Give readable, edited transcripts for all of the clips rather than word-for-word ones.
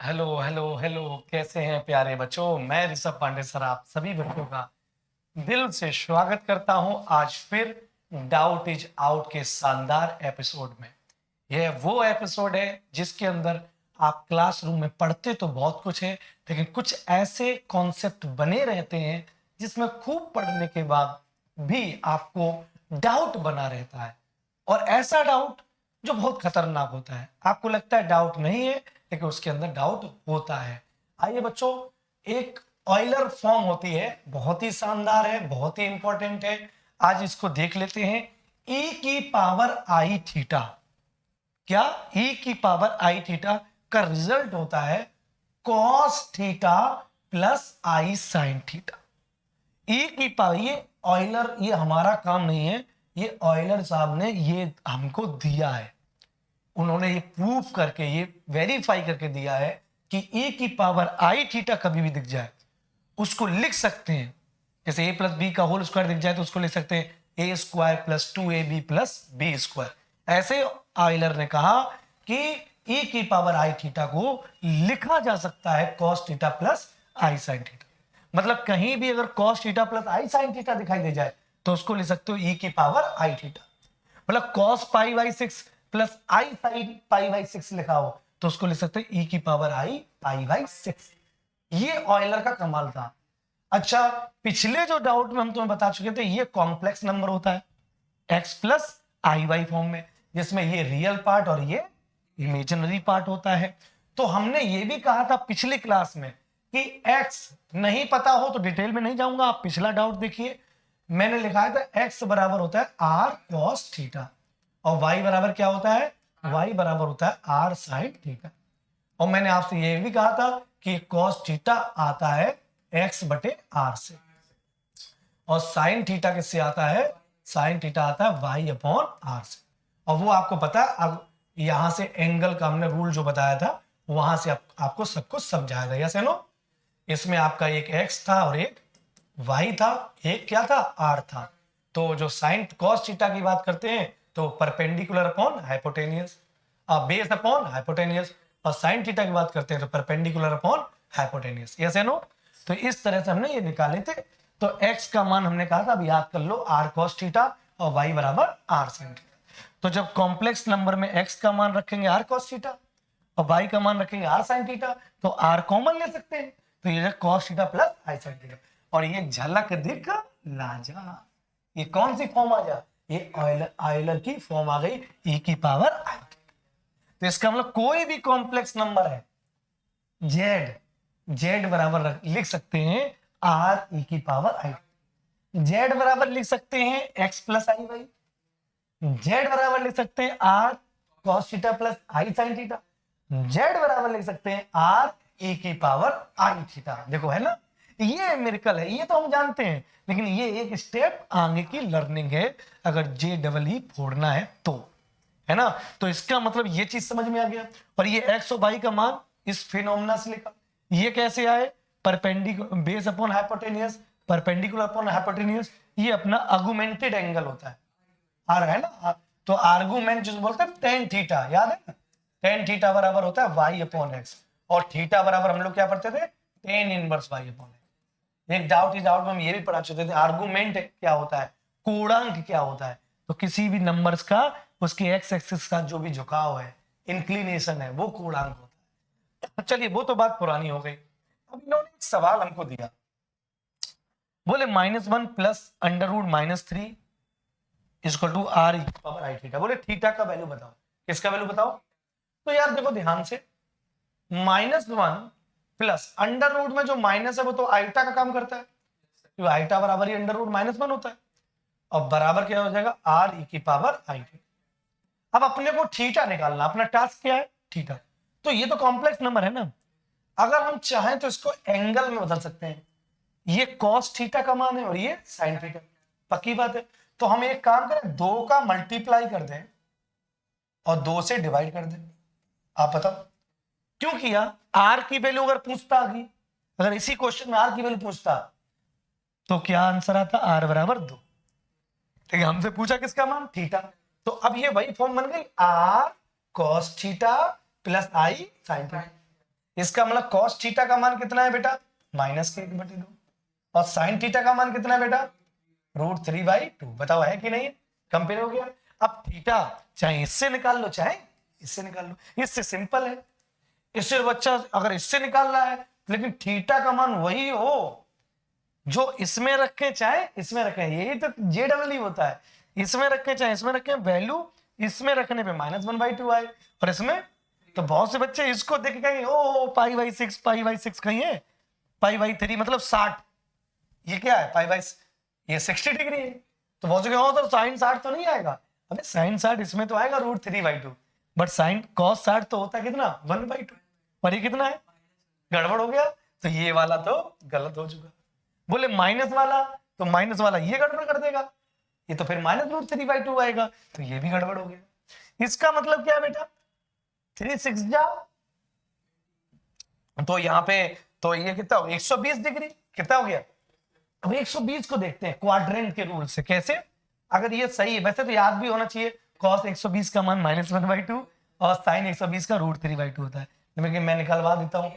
Hello hello hello. कैसे हैं प्यारे बच्चों? मैं ऋषभ पांडे सर आप सभी बच्चों का दिल से स्वागत करता हूं आज फिर डाउट इज आउट के शानदार एपिसोड में। यह वो एपिसोड है जिसके अंदर आप क्लासरूम में पढ़ते तो बहुत कुछ है, लेकिन कुछ ऐसे कॉन्सेप्ट बने रहते हैं जिसमें खूब पढ़ने के बाद भी आपको डाउट बना रहता है। और ऐसा डाउट जो बहुत खतरनाक होता है। आपको लगता है डाउट नहीं है, लेकिन उसके अंदर डाउट होता है। आइए बच्चों, एक ऑयलर फॉर्म होती है, बहुत ही शानदार है, बहुत ही इंपॉर्टेंट है। आज इसको देख लेते हैं। ई की पावर आई थीटा, क्या ई की पावर आई थीटा का रिजल्ट होता है cos theta plus i sine theta. ई की पावर, ये ऑयलर, ये हमारा काम नहीं है, ये ऑयलर साहब ने ये हमको दिया है। उन्होंने ये प्रूफ करके, ये वेरीफाई करके दिया है कि ए की पावर आई थीटा कभी भी दिख जाए उसको लिख सकते हैं। जैसे ए प्लस बी का होल स्क्वायर दिख जाए तो उसको लिख सकते हैं A square plus 2ab plus B square. ऐसे ऑयलर ने कहा कि ई की पावर आई थीटा को लिखा जा सकता है cos theta plus i sine theta. मतलब कहीं भी अगर cos theta plus i sine theta दिखाई दे जाए तो उसको लिख सकते हो ई की पावर आई थीटा। मतलब cos pi by 6 plus i sine pi by 6 लिखा हो तो उसको लिख सकते हैं ई की पावर आई पाई बाई 6। ये ऑयलर का कमाल था। अच्छा, पिछले जो डाउट में हम तुम्हें बता चुके थे, ये कॉम्प्लेक्स नंबर होता है x plus i Y form में, जिसमें ये रियल पार्ट और ये इमेजिनरी पार्ट होता है। तो हमने ये भी कहा था पिछली क्लास में कि एक्स नहीं पता हो तो डिटेल में नहीं जाऊंगा, आप पिछला डाउट देखिए। मैंने लिखा था एक्स बराबर होता है आर कॉस थीटा और वाई बराबर क्या होता है, वाई बराबर होता है आर साइन थीटा। और मैंने आपसे ये भी कहा था कि कॉस थीटा आता है एक्स बटे आर से और साइन थीटा किससे आता है, साइन थीटा आता है वाई अपॉन आर से। और वो आपको पता है, अब यहां से एंगल का हमने रूल जो बताया था वहां से आपको सब कुछ समझाया था। यस नो, इसमें आपका एक एक्स था और एक वाई था, एक क्या था, आर था। तो जो साइन कॉस थीटा की बात करते हैं तो perpendicular upon hypotenuse, base upon hypotenuse, और साइन थीटा की बात करते हैं तो perpendicular upon hypotenuse. Yes no, तो इस तरह से हमने ये निकाले थे। तो x का मान हमने कहा था, अब याद कर लो, r cos थीटा और y बराबर r sin थीटा। तो जब कॉम्प्लेक्स नंबर में x का मान रखेंगे r cos थीटा और y का मान रखेंगे r sin थीटा तो r कॉमन ले सकते हैं, तो ये cos theta plus i sin theta. और ये झलक दिख लाजा, ये कौन सी फॉर्म आ जा, ये ऑयलर की फॉर्म आ गई e की पावर i। तो इसका मतलब कोई भी कॉम्प्लेक्स नंबर है जेड बराबर लिख सकते हैं आर ई की पावर आई, जेड बराबर लिख सकते हैं x plus i y, z बराबर लिख सकते हैं r cos theta plus i sine theta, z बराबर लिख सकते हैं आर ई की पावर आई थीटा। देखो है ना, ये मिरेकल है, ये तो हम जानते हैं, लेकिन ये एक स्टेप आगे की लर्निंग है अगर जे डबल ई फोड़ना है तो, है ना। तो इसका मतलब ये चीज समझ में आ गया। और ये एक्स और वाई का मान इस फिनोमेना से लिखा, ये कैसे आए, perpendicular base upon hypotenuse, perpendicular upon hypotenuse, ये अपना आर्गुमेंटेड एंगल होता है, आ रहा है ना। तो आर्गुमेंट जो बोलते हैं टेन थीटा, याद है ना, टेन थीटा बराबर होता है वाई अपॉन एक्स, और थीटा बराबर हम लोग क्या पढ़ते थे, tan inverse y upon x. एक डाउट इस डाउट में हम ये भी पढ़ा चुके थे आर्गुमेंट क्या होता है, कोणांक क्या होता है। तो किसी भी नंबर्स का उसके एक्स एक्सिस का जो भी झुकाव है, इंक्लिनेशन है, वो कोणांक होता है। चलिए वो तो बात पुरानी हो गई। अब इन्होंने एक सवाल हमको दिया, बोले -1 plus under root -3 equal to r power i theta. बोले थीटा का वैल्यू बताओ, किसका वैल्यू बताओ। तो यार देखो ध्यान से, -1 प्लस अंडर रूट में जो माइनस है वो तो आइटा का काम करता है, तो आइटा बराबर ही अंडर रूट -1 होता है, और बराबर क्या हो जाएगा आर ई की पावर आई थीटा। अब अपने को थीटा निकालना, अपना टास्क क्या है, थीटा। तो ये तो कॉम्प्लेक्स नंबर है ना, अगर हम चाहें तो इसको एंगल में बदल सकते हैं। ये cos थीटा का मान है और ये sin थीटा, पक्की बात है। तो हम एक काम करें, 2 का मल्टीप्लाई कर दें और 2 से डिवाइड कर दें। आप बताओ क्यों किया, r की वैल्यू अगर पूछता आगे, अगर इसी क्वेश्चन में r की वैल्यू पूछता तो क्या आंसर आता, r बराबर 2। ठीक है, हमसे पूछा किसका मान, थीटा। तो अब ये वही फॉर्म बन गई r cos theta plus i sin theta. इसका मतलब cos थीटा का मान कितना है बेटा, -1/2। और sin थीटा का मान कितना है बेटा, √3/2। बताओ है कि नहीं, कंपेयर हो गया। अब थीटा चाहे इससे निकाल लो चाहे इससे निकाल लो, इससे सिंपल है। इससे बच्चा अगर इससे निकाल रहा है, लेकिन थीटा का मान वही हो जो इसमें रखें चाहे इसमें रखें, यही तो JEE होता है। इसमें रखें चाहे इसमें रखें, वैल्यू इसमें रखने पे -1/2 आए। और इसमें तो बहुत से बच्चे इसको देख के कहेंगे ओ π/6, π/6 कहीं है, π/3 मतलब 60। ये क्या है, ये 60 डिग्री है। तो बहुत से कहेंगे तो साइन 60 तो नहीं आएगा। अबे साइन 60 इसमें तो आएगा √3/2, बट साइन cos 60 तो होता है कितना, 1/2। और ये कितना है, गड़बड़ हो गया। तो ये वाला तो गलत हो चुका। बोले माइनस वाला, तो माइनस वाला ये गड़बड़ कर देगा, ये तो फिर -√3/2 आएगा, तो ये भी गड़बड़ हो गया। इसका मतलब क्या है बेटा, 3 6 जा, तो यहाँ पे तो ये कितना हो, 120 डिग्री कितना हो गया। अब 120 को देखते हैं क्वाड्रेंट के रूल से, कैसे, अगर ये सही है, वैसे तो याद भी होना चाहिए cos 120 का मान -1/2 और sin 120 का √3/2 होता है। लेकिन मैं निकलवा देता हूँ।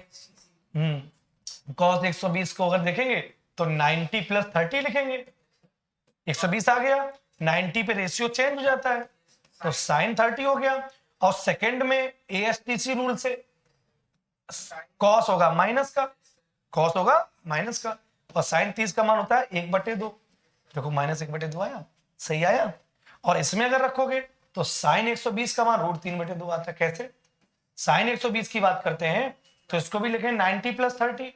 cos 120 को अगर देखेंगे तो 90 + 30 लिखेंगे, 120 आ गया, 90 पे रेशियो चेंज हो जाता है तो sin 30 हो गया। और सेकंड में ASTC रूल से cos होगा माइनस का, cos होगा माइनस का, और sin 30 का मान होता है 1/2। देखो -1/2 आया, सही आया। और इसमें अगर रखोगे तो sin 120 का मान √3/2 आता है। कैसे, sin 120 की बात करते हैं तो इसको भी लिखें 90 + 30,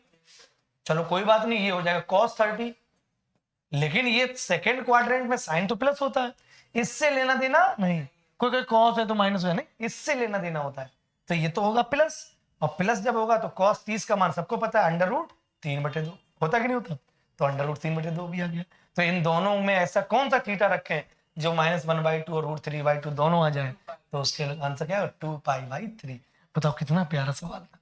चलो कोई बात नहीं, ये हो जाएगा cos 30। लेकिन ये सेकेंड क्वाड्रेंट में साइन तो प्लस होता है, इससे लेना देना नहीं। कोई cos है तो माइनस है, नहीं, इससे लेना देना होता है। तो ये तो होगा प्लस, और प्लस जब होगा तो cos 30 का मान सबको पता है √3/2 होता कि नहीं होता, तो √3/2 भी आ गया। तो इन दोनों में ऐसा कौन सा थीटा रखें जो -1/2 और √3/2 दोनों आ जाए, तो उसके आंसर क्या है, 2π/3। बताओ कितना प्यारा सवाल था।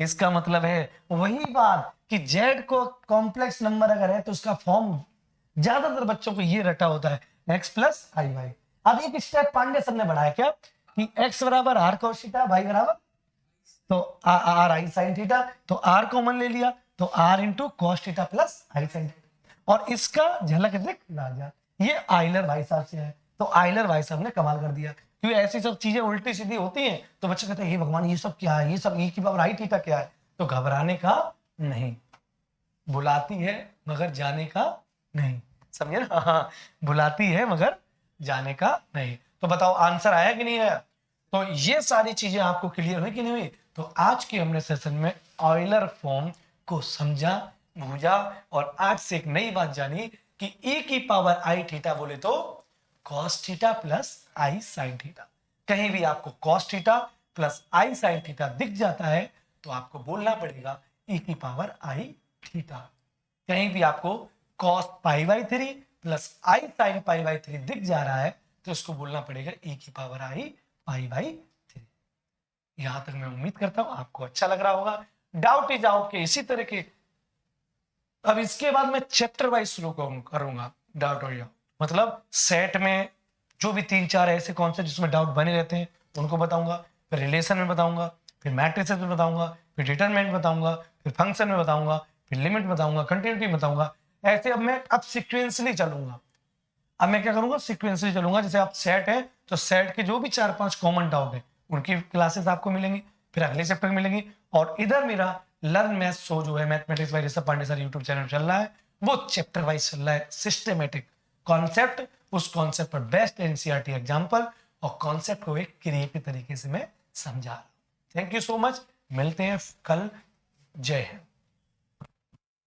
इसका मतलब है वही बात कि z को कॉम्प्लेक्स नंबर अगर है तो उसका फॉर्म ज्यादातर बच्चों को ये रटा होता है x + iy। अब एक स्टेप पांडे सर ने बढ़ाया क्या कि x बराबर r cos थीटा, y बराबर तो r i sin थीटा, तो r कॉमन ले लिया तो r × cos theta + i sin theta. और इसका झलक देख राजा, ये आइलर भाई साहब से है, तो आइलर भाई साहब ने कमाल कर दिया। क्योंकि ऐसी सब चीजें उल्टी सीधी होती हैं तो बच्चे कहते हैं हे भगवान ये सब क्या है, ये सब e⁻i थीटा क्या है। तो घबराने का नहीं, बुलाती है मगर जाने का नहीं, समझे ना, हाँ, बुलाती है मगर जाने का नहीं। तो बताओ आंसर आया कि नहीं आया। तो ये सारी चीजें आपको क्लियर हुई कि नहीं हुई। तो आज के हमने सेशन में ऑयलर फॉर्म को समझा भूजा, और आज से एक नई बात जानी कि e⁻i थीटा बोले तो cos theta + i sin theta. कहीं भी आपको cos theta + i sin theta दिख जाता है तो आपको बोलना पड़ेगा e⁻i थीटा। कहीं भी आपको cos π/3 + i sin π/3 दिख जा रहा है तो इसको बोलना पड़ेगा e⁻i π/3। यहां तक मैं उम्मीद करता हूं आपको अच्छा लग रहा होगा। डाउट इज आउट के इसी तरह के अब इसके बाद मैं चैप्टर वाइज शुरू करूंगा। डाउट और मतलब सेट में जो भी 3-4 ऐसे कॉन्सेप्ट जिसमें डाउट बने रहते हैं उनको बताऊंगा, फिर रिलेशन में बताऊंगा, फिर मैट्रिसेस में बताऊंगा, फिर डिटरमिनेंट बताऊंगा, फिर फंक्शन में बताऊंगा, फिर लिमिट बताऊंगा, कंटिन्यूटी बताऊंगा। ऐसे अब मैं सिक्वेंसली चलूंगा। अब मैं क्या करूंगा, सिक्वेंसली चलूंगा। जैसे आप सेट है तो सेट के जो भी 4-5 कॉमन डाउट है उनकी क्लासेस आपको मिलेंगी, फिर अगले चैप्टर में मिलेंगी। और इधर मेरा लर्न मैथ शो जो है mathematics by Rishabh Pandey sir YouTube channel चल रहा है, वो चैप्टर वाइज चल रहा है। सिस्टमेटिक कॉन्सेप्ट, उस कॉन्सेप्ट पर बेस्ट एनसीईआरटी एग्जाम्पल और कॉन्सेप्ट को एक क्रिएटिव तरीके से मैं समझा रहा हूं। थैंक यू सो मच, मिलते हैं कल। जय हिंद।